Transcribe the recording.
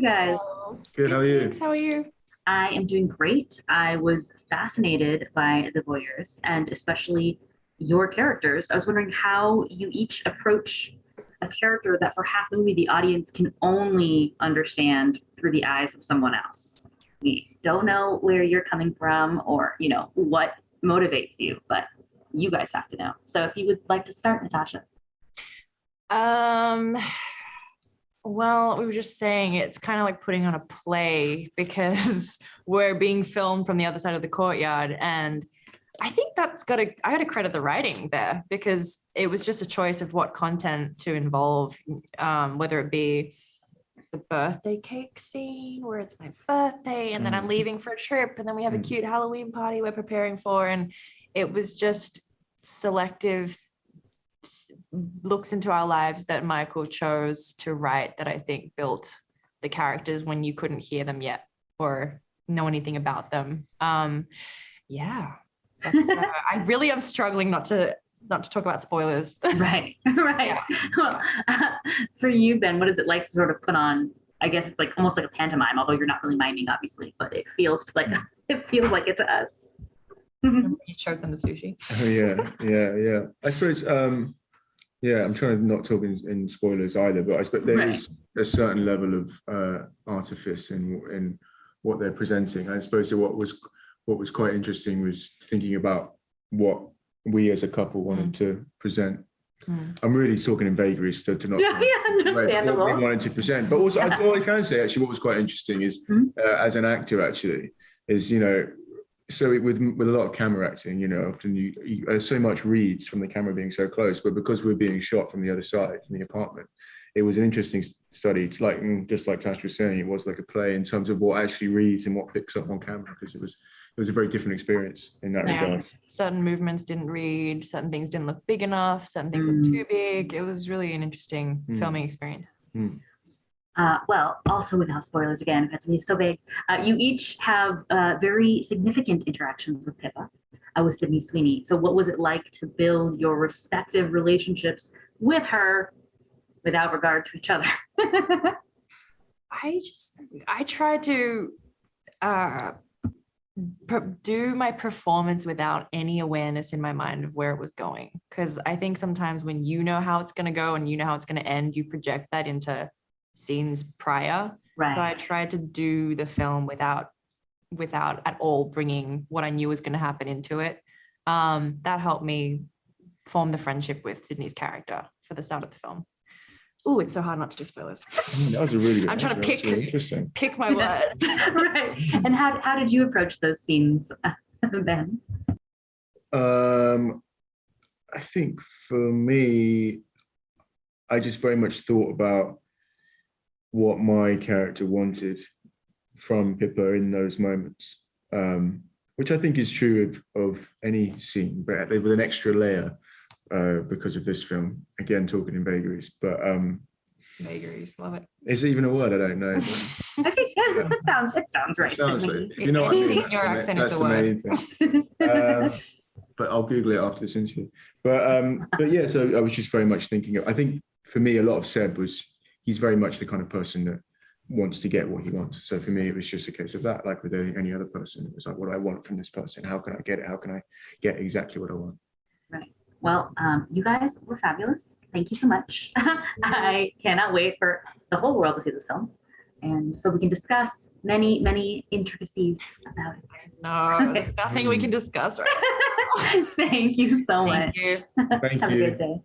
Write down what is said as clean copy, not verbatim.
guys? Good, how are you? Thanks, how are you? I am doing great. I was fascinated by the Voyeurs and especially your characters. I was wondering how you each approach a character that for half the movie the audience can only understand through the eyes of someone else. We don't know where you're coming from or, what motivates you, but you guys have to know. So if you would like to start, Natasha. Well, we were just saying it's kind of like putting on a play because we're being filmed from the other side of the courtyard. And I think I got to credit the writing there because it was just a choice of what content to involve, whether it be the birthday cake scene where it's my birthday and then I'm leaving for a trip and then we have a cute Halloween party we're preparing for. And it was just selective looks into our lives that Michael chose to write that I think built the characters when you couldn't hear them yet or know anything about them. That's I really am struggling not to talk about spoilers. Right. Yeah. Well, for you, Ben, what is it like to sort of put on, I guess it's like almost like a pantomime, although you're not really miming, obviously, but it feels like it to us. You choked on the sushi. Oh, yeah. I suppose, I'm trying to not talk in spoilers either, but I suppose there is a certain level of artifice in what they're presenting. I suppose what was quite interesting was thinking about what we as a couple wanted to present. I'm really talking in vagaries to not understandable. What we wanted to present, but also all I can say actually what was quite interesting is as an actor actually is so with a lot of camera acting, often you so much reads from the camera being so close, but because we're being shot from the other side in the apartment, it was an interesting study. Just like Tash was saying, it was like a play in terms of what actually reads and what picks up on camera, because it was a very different experience in that regard. Certain movements didn't read, certain things didn't look big enough, certain things looked too big. It was really an interesting filming experience. Well, also without spoilers again, because it's so big, you each have very significant interactions with Pippa, with Sydney Sweeney. So what was it like to build your respective relationships with her without regard to each other? I tried to do my performance without any awareness in my mind of where it was going. Because I think sometimes when you know how it's going to go and you know how it's going to end, you project that into scenes prior. So I tried to do the film without at all bringing what I knew was going to happen into it. That helped me form the friendship with Sydney's character for the start of the film. Oh, it's so hard not to do spoilers. That was a really good I'm trying to pick my words. Right. And how did you approach those scenes, Ben? I think for me, I just very much thought about what my character wanted from Pippa in those moments, which I think is true of any scene, but with an extra layer because of this film. Again, talking in vagaries, but vagaries, love it. Is it even a word? I don't know. I think it sounds right. It sounds like, you know what I mean? Your accent is a the main word. thing. But I'll Google it after this interview. But yeah, so I was just very much thinking I think for me, a lot of Seb was, he's very much the kind of person that wants to get what he wants. So for me, it was just a case of that, like with any other person. It was like, what do I want from this person? How can I get it? How can I get exactly what I want? Right. Well, you guys were fabulous. Thank you so much. I cannot wait for the whole world to see this film. And so we can discuss many, many intricacies about it. No, there's nothing we can discuss right now. Thank you so much. Thank you. Thank Have you. a good day.